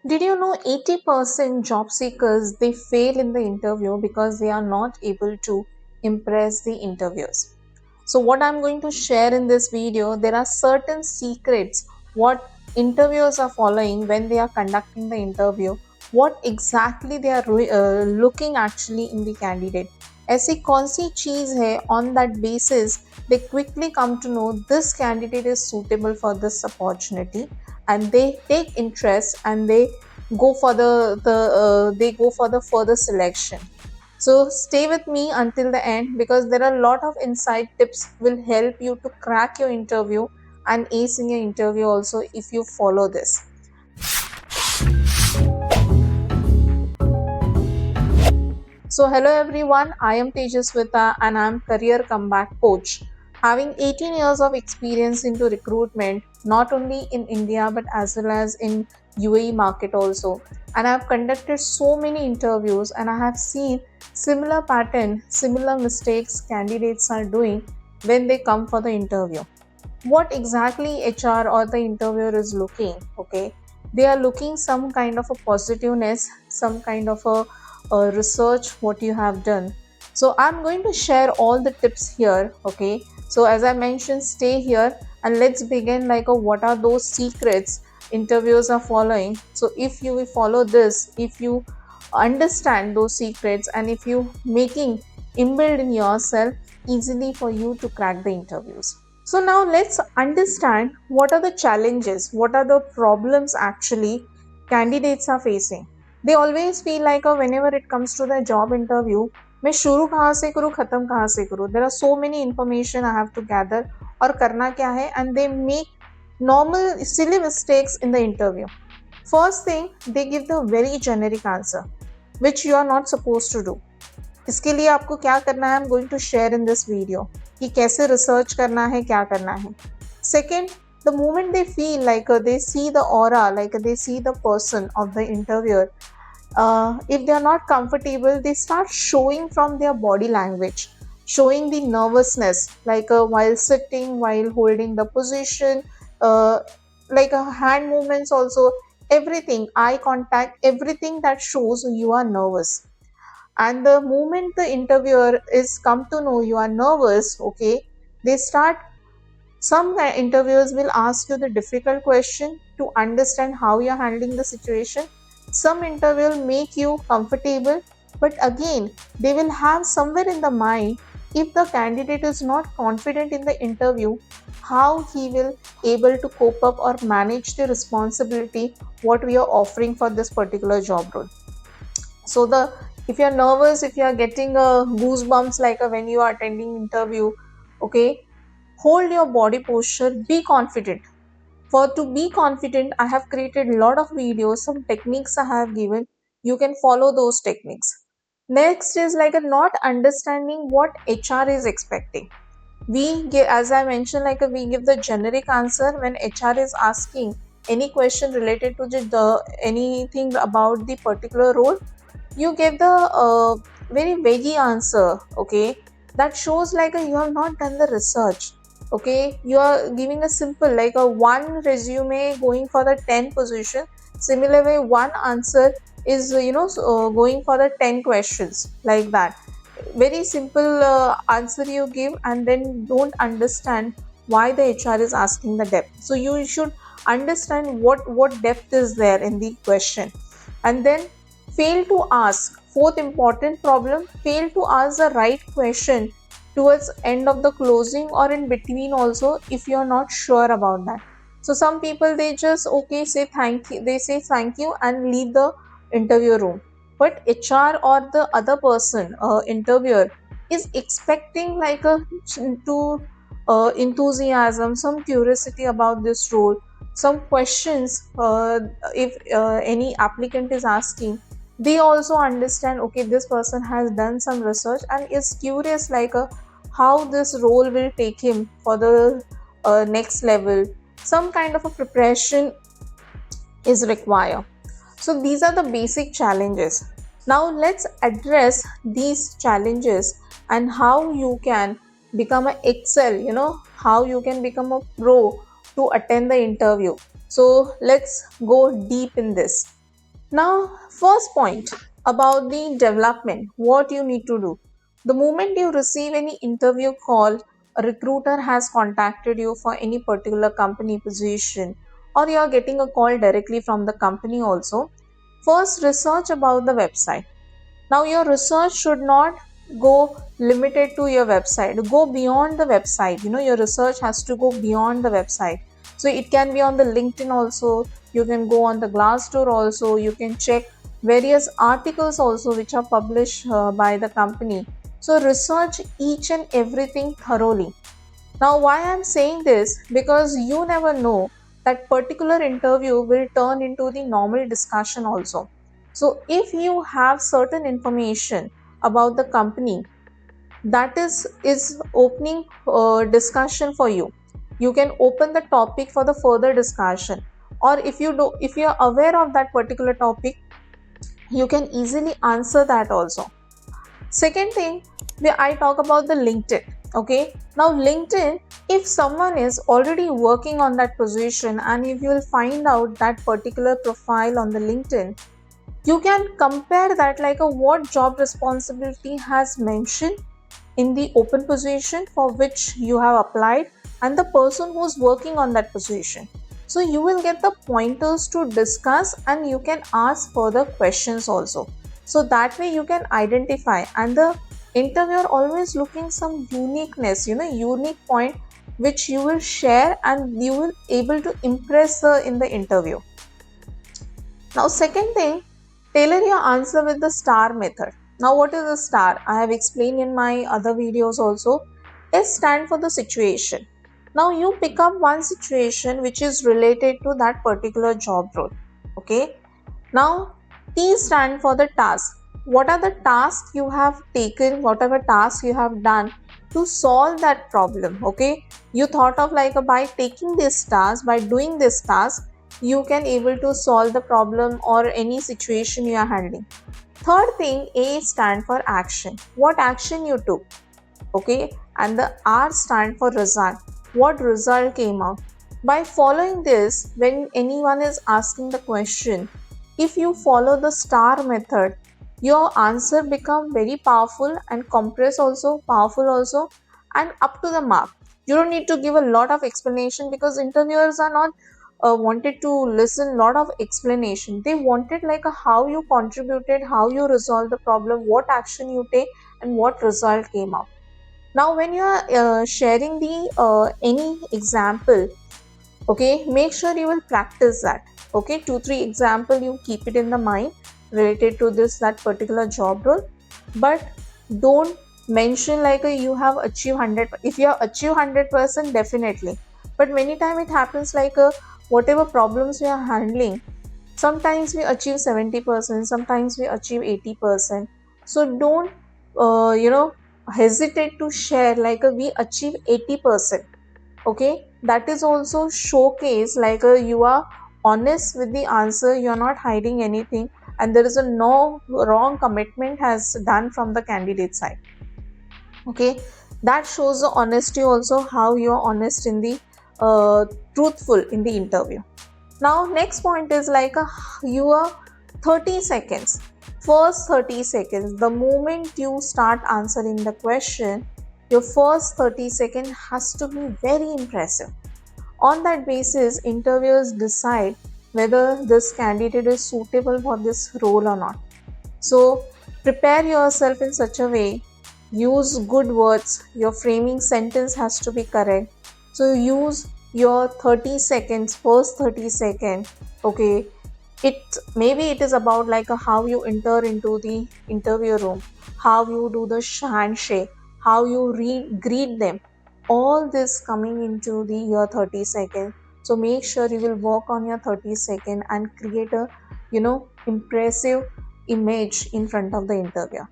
Did you know 80% job seekers they fail in the interview because they are not able to impress the interviewers. So what I'm going to share in this video, there are certain secrets what interviewers are following when they are conducting the interview, what exactly they are looking actually in the candidate. ऐसी कौन सी चीज है on that basis they quickly come to know this candidate is suitable for this opportunity and they take interest and they go for the further selection. So stay with me until the end because there are a lot of insight tips will help you to crack your interview and ace in your interview also if you follow this. So hello everyone, I am Tejaswita and I am career comeback coach. Having 18 years of experience into recruitment, not only in India but as well as in UAE market also. And I have conducted so many interviews and I have seen similar pattern, similar mistakes candidates are doing when they come for the interview. What exactly HR or the interviewer is looking, okay? They are looking some kind of a positiveness, some kind of a research what you have done. So I'm going to share all the tips here, okay? So as I mentioned, stay here and let's begin like what are those secrets interviewers are following. So if you will follow this, if you understand those secrets and if you making inbuilt in yourself easily for you to crack the interviews. So now let's understand what are the challenges, what are the problems actually candidates are facing. They always feel like whenever it comes to the job interview, मैं शुरू कहाँ से करूँ खत्म कहाँ से करूँ. There are so many information I have to gather और करना क्या है and they make normal silly mistakes in the interview. First thing, they give the very generic answer which you are not supposed to do. इसके लिए आपको क्या करना है, I am going to share in this video कि कैसे research करना है, क्या करना है. Second, the moment they feel like they see the aura, like they see the person of the interviewer, if they are not comfortable, they start showing from their body language, showing the nervousness, like while sitting, while holding the position, uh, like hand movements also, everything, eye contact, everything that shows you are nervous. And the moment the interviewer is come to know you are nervous, okay, they start, some interviewers will ask you the difficult question to understand how you're handling the situation. Some interview will make you comfortable, but again they will have somewhere in the mind, if the candidate is not confident in the interview, how he will able to cope up or manage the responsibility what we are offering for this particular job role. So the, if you are nervous, if you are getting goosebumps like when you are attending interview, okay, hold your body posture, be confident. For to be confident, I have created a lot of videos, some techniques I have given, you can follow those techniques. Next is like a not understanding what HR is expecting. We give, as I mentioned, like we give the generic answer when HR is asking any question related to the anything about the particular role. You give the very vague answer, okay, that shows like you have not done the research. Okay, you are giving a simple like a one resume going for the 10 position, similar way one answer is going for the 10 questions, like that. Very simple answer you give and then don't understand why the HR is asking the depth. So you should understand what depth is there in the question. And then fail to ask, fourth important problem, fail to ask the right question towards end of the closing or in between also if you are not sure about that. So some people they just okay say thank you, they say thank you and leave the interview room, but HR or the other person interviewer is expecting like a to enthusiasm, some curiosity about this role, some questions if any applicant is asking, they also understand okay this person has done some research and is curious like how this role will take him for the next level. Some kind of a preparation is required. So these are the basic challenges. Now let's address these challenges and how you can become an excel, how you can become a pro to attend the interview. So let's go deep in this. Now, first point about the development, what you need to do. The moment you receive any interview call, a recruiter has contacted you for any particular company position, or you are getting a call directly from the company also, first research about the website. Now, your research should not go limited to your website, go beyond the website. Your research has to go beyond the website. So, it can be on the LinkedIn also, you can go on the Glassdoor also, you can check various articles also which are published by the company. So, research each and everything thoroughly. Now, why I'm saying this? Because you never know that particular interview will turn into the normal discussion also. So, if you have certain information about the company that is opening discussion for you, you can open the topic for the further discussion. Or if you are aware of that particular topic, you can easily answer that also. Second thing, I talk about the LinkedIn. Okay, now LinkedIn, if someone is already working on that position and if you will find out that particular profile on the LinkedIn, you can compare that like what job responsibility has mentioned in the open position for which you have applied and the person who's working on that position. So you will get the pointers to discuss and you can ask further questions also. So that way you can identify, and the interviewer always looking some uniqueness, unique point which you will share and you will able to impress in the interview. Now, second thing, tailor your answer with the STAR method. Now, what is the STAR? I have explained in my other videos also. S stand for the situation. Now, you pick up one situation which is related to that particular job role. Okay. Now, T stand for the task. What are the tasks you have taken, whatever tasks you have done to solve that problem? Okay. You thought of like by taking this task, by doing this task, you can able to solve the problem or any situation you are handling. Third thing, A stand for action. What action you took? Okay, and the R stand for result. What result came out? By following this, when anyone is asking the question, if you follow the STAR method, your answer become very powerful and compressed also, powerful also, and up to the mark. You don't need to give a lot of explanation because interviewers are not wanted to listen lot of explanation. They wanted like a how you contributed, how you resolved the problem, what action you take, and what result came out. Now, when you are sharing the any example, okay, make sure you will practice that. Okay, 2-3 example you keep it in the mind related to this that particular job role, but don't mention like you have achieved 100. If you have achieved 100%, definitely, but many time it happens like whatever problems we are handling, sometimes we achieve 70%, sometimes we achieve 80%. So don't hesitate to share like we achieve 80%. Okay, that is also showcase like you are honest with the answer, you are not hiding anything, and there is a no wrong commitment has done from the candidate side. Okay, that shows the honesty also, how you are honest in the truthful in the interview. Now, next point is like your 30 seconds. First 30 seconds, the moment you start answering the question, your first 30 seconds has to be very impressive. On that basis, interviewers decide whether this candidate is suitable for this role or not. So, prepare yourself in such a way, use good words, your framing sentence has to be correct. So, use your 30 seconds, first 30 second. Okay, it maybe it is about like how you enter into the interview room, how you do the handshake, how you greet them, all this coming into the your 30 second. So make sure you will work on your 30 second and create a impressive image in front of the interviewer.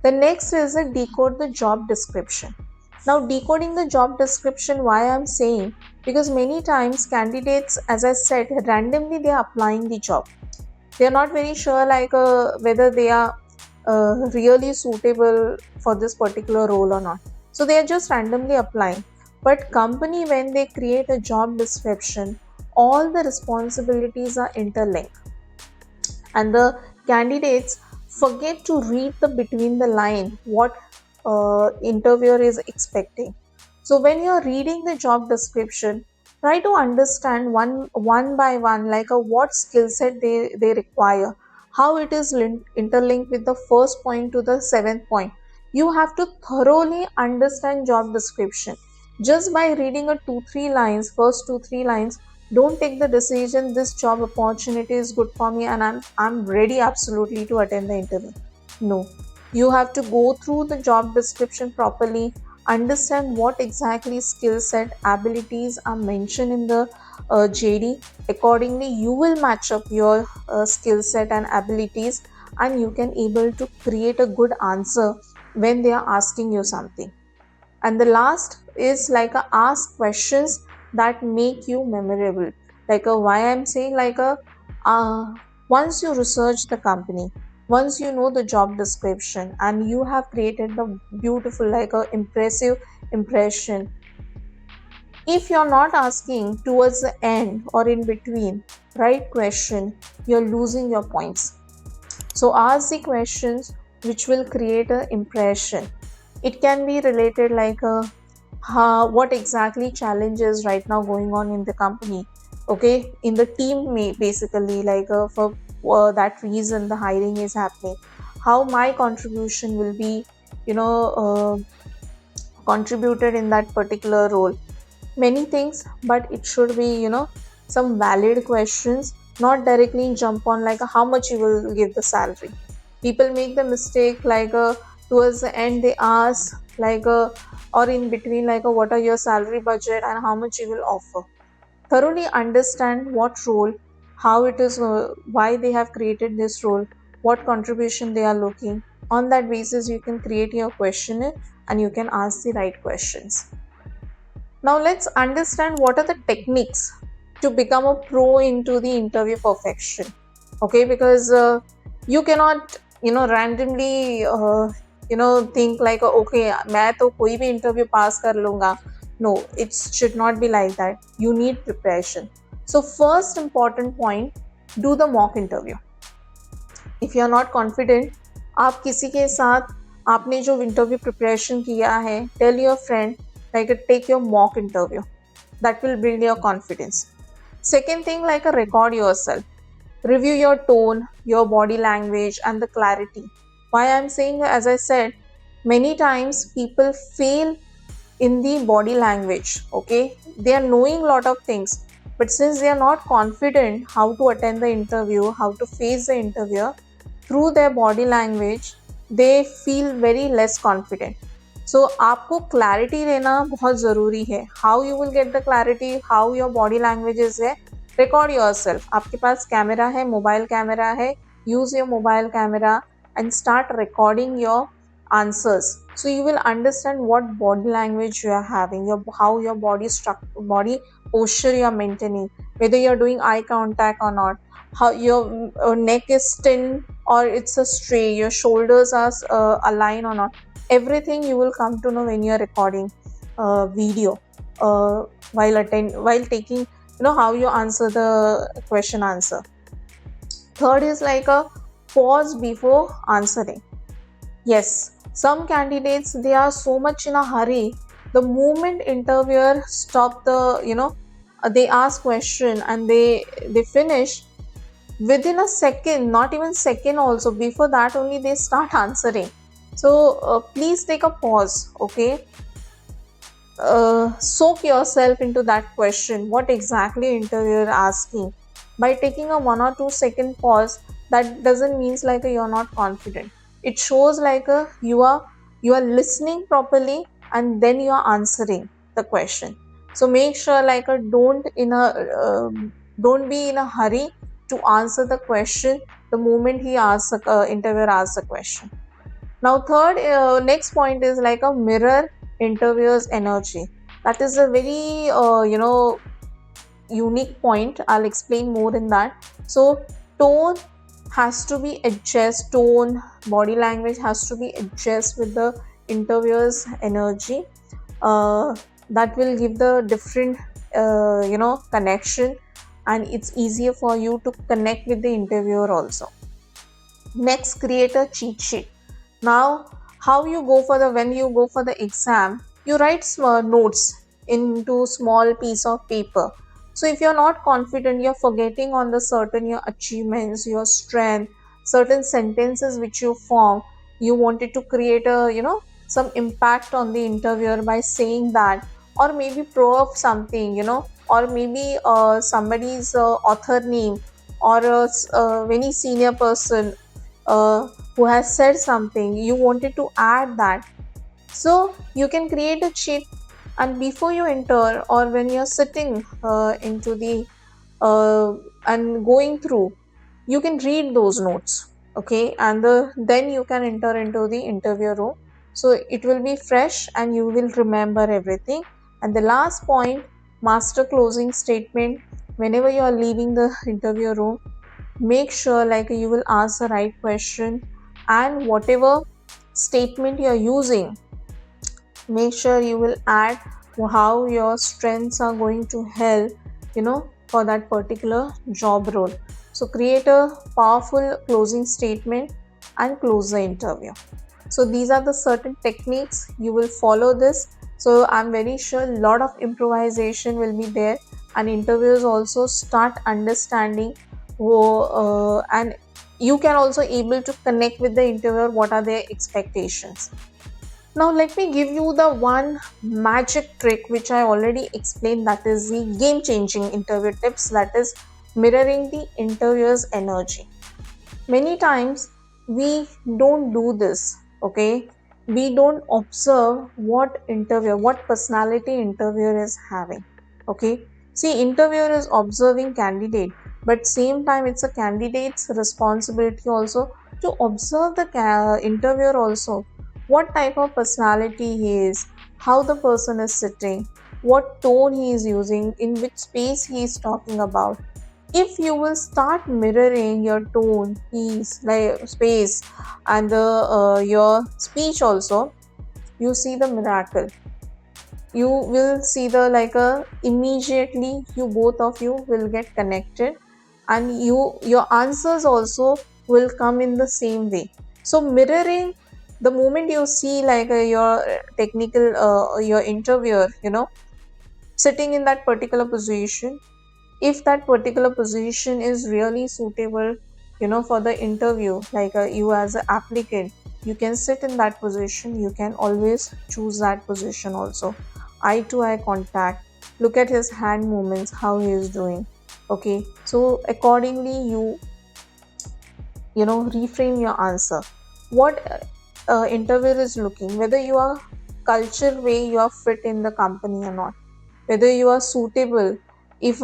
The next is a decode the job description. Now, decoding the job description, why I'm saying, because many times candidates, as I said, randomly they are applying the job. They are not very sure like whether they are really suitable for this particular role or not. So they are just randomly applying. But company, when they create a job description, all the responsibilities are interlinked. and the candidates forget to read the between the line what interviewer is expecting. So when you're reading the job description, try to understand one by one, like what skill set they require, how it is interlinked with the first point to the seventh point. You have to thoroughly understand job description. Just by reading a first 2 3 lines, don't take the decision this job opportunity is good for me and I'm ready absolutely to attend the interview. No, you have to go through the job description properly, understand what exactly skill set abilities are mentioned in the JD. Accordingly you will match up your skill set and abilities, and you can able to create a good answer when they are asking you something. And the last is like a ask questions that make you memorable. Like a why I'm saying like a uh, once you research the company, once you know the job description and you have created the beautiful like a impressive impression, if you're not asking towards the end or in between right question, you're losing your points. So ask the questions which will create an impression. It can be related like what exactly challenges right now going on in the company, okay, in the team, basically like for that reason the hiring is happening, how my contribution will be, you know, contributed in that particular role. Many things, but it should be, you know, some valid questions, not directly jump on like how much you will give the salary. People make the mistake like towards the end they ask like or in between like what are your salary budget and how much you will offer. Thoroughly understand what role, how it is, why they have created this role, what contribution they are looking. On that basis you can create your questionnaire and you can ask the right questions. Now let's understand what are the techniques to become a pro into the interview perfection. Okay, because you cannot, you know, randomly you know think like okay मैं तो कोई भी interview pass कर लूँगा. No, it should not be like that. You need preparation. So first important point, do the mock interview. If you are not confident, आप किसी के साथ आपने जो इंटरव्यू प्रिपरेशन किया है, tell your friend like take your mock interview. That will build your confidence. Second thing, like record yourself. Review your tone, your body language, and the clarity. Why I'm saying, as I said, many times people fail in the body language. Okay, they are knowing a lot of things, but since they are not confident how to attend the interview, how to face the interviewer, through their body language they feel very less confident. So आपको clarity लेना बहुत ज़रूरी है. How you will get the clarity, how your body languages है. Record yourself. आपके पास camera है, mobile camera है, use your mobile camera and start recording your answers. So you will understand what body language you are having, how your body structure, body posture you are maintaining, whether you are doing eye contact or not, how your neck is still or it's a stray, your shoulders are aligned or not. Everything you will come to know when you are recording video while taking, you know, how you answer the question answer. Third is like a pause before answering. Yes, some candidates, they are so much in a hurry. The moment interviewer stop the, you know, they ask question and they finish, within a second, not even second also, before that only they start answering. So please take a pause. Okay, soak yourself into that question, what exactly interviewer asking. By taking a 1 or 2 second pause, that doesn't means like you're not confident. It shows like you are listening properly and then you are answering the question. So make sure like don't be in a hurry to answer the question the moment he asks interviewer asks a question. Now third, next point is like a mirror interviewer's energy. That is a very you know, unique point. I'll explain more in that. So tone has to be adjust, tone, body language has to be adjust with the interviewer's energy. That will give the different you know, connection, and it's easier for you to connect with the interviewer also. Next, create a cheat sheet. Now, how you go for the when you go for the exam, you write small notes into small piece of paper. So if you're not confident, you're forgetting on the certain your achievements, your strength, certain sentences which you form, you wanted to create a some impact on the interviewer by saying that, or maybe prove something, or maybe somebody's author name, or a very senior person who has said something, you wanted to add that. So you can create a cheat, and before you enter or when you're sitting into the and going through, you can read those notes, okay, and then you can enter into the interview room. So it will be fresh and you will remember everything. And the last point, master closing statement. Whenever you are leaving the interview room, make sure like you will ask the right question, and whatever statement you are using, make sure you will add how your strengths are going to help, for that particular job role. So create a powerful closing statement and close the interview. So these are the certain techniques you will follow this. So I'm very sure a lot of improvisation will be there, and interviewers also start understanding and you can also able to connect with the interviewer what are their expectations. Now let me give you the one magic trick which I already explained, that is the game changing interview tips, that is mirroring the interviewer's energy. Many times we don't do this, okay? We don't observe what personality interviewer is having, okay? See, interviewer is observing candidate, but same time it's a candidate's responsibility also to observe the interviewer also, what type of personality he is, how the person is sitting, what tone he is using, in which space he is talking about. If you will start mirroring your tone, piece, like space, and the your speech also, you see the miracle. You will see the like a immediately you both of you will get connected, and your answers also will come in the same way. So mirroring, the moment you see like your technical your interviewer, sitting in that particular position, if that particular position is really suitable, for the interview, like you as an applicant, you can sit in that position, you can always choose that position also. Eye to eye contact, look at his hand movements, how he is doing, okay, so accordingly reframe your answer. What interviewer is looking, whether you are culture way you are fit in the company or not, whether you are suitable, if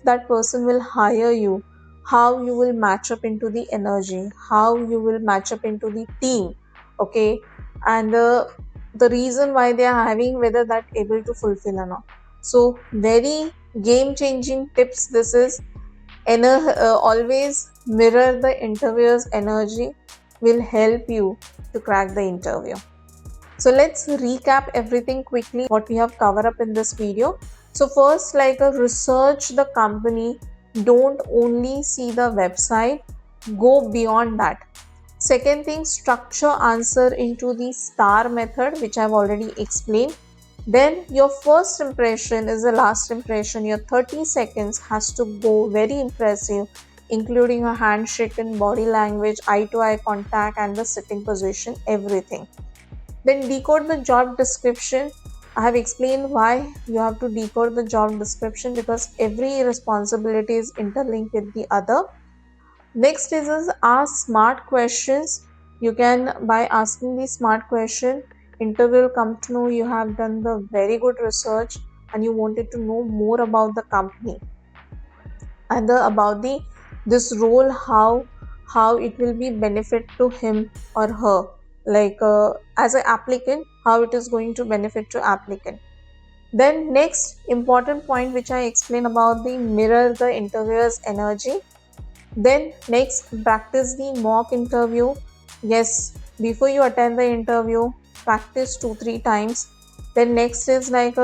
that person will hire you, how you will match up into the energy, how you will match up into the team, okay, and the reason why they are having, whether that able to fulfill or not. So very game changing tips this is. Always mirror the interviewer's energy, will help you to crack the interview. So let's recap everything quickly what we have covered up in this video. So first, like a research the company, don't only see the website, go beyond that. Second thing, structure answer into the STAR method, which I've already explained. Then your first impression is the last impression. Your 30 seconds has to go very impressive, including a handshake and body language, eye to eye contact, and the sitting position, everything. Then decode the job description. I have explained why you have to decode the job description, because every responsibility is interlinked with the other. Next is ask smart questions. You can, by asking the smart question, interviewer will come to know you have done the very good research and you wanted to know more about the company and about the this role, how it will be benefit to him or her, like as an applicant, how it is going to benefit to applicant. Then next important point which I explained about the mirror the interviewer's energy. Then next, practice the mock interview. Yes, before you attend the interview, practice 2-3 times. Then next is like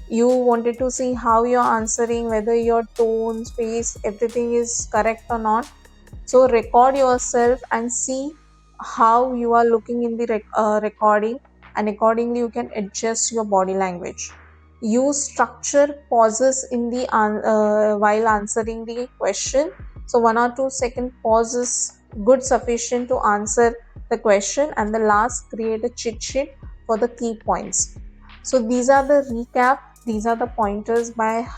you wanted to see how you're answering, whether your tone, space, everything is correct or not. So record yourself and see how you are looking in the recording, and accordingly you can adjust your body language. Use structure pauses in the while answering the question. So 1 or 2 second pause is good sufficient to answer the question, and the last create a cheat sheet for the key points. So these are the recap, these are the pointers. By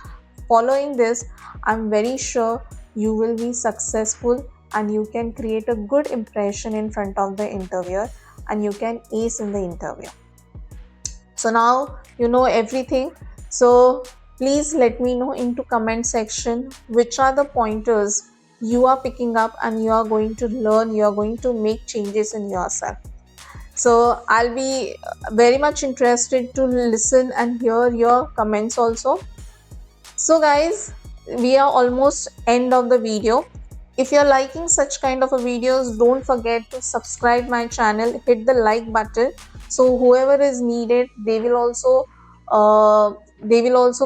following this, I'm very sure you will be successful and you can create a good impression in front of the interviewer and you can ace in the interview. So now you know everything. So please let me know into comment section which are the pointers you are picking up and you are going to learn, you are going to make changes in yourself. So I'll be very much interested to listen and hear your comments also. So guys, we are almost end of the video. If you're liking such kind of a videos, don't forget to subscribe my channel, hit the like button. So whoever is needed, they will also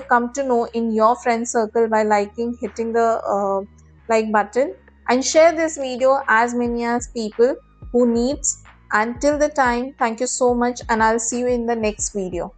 come to know in your friend circle by liking, hitting the like button, and share this video as many as people who needs. Until the time, thank you so much, and I'll see you in the next video.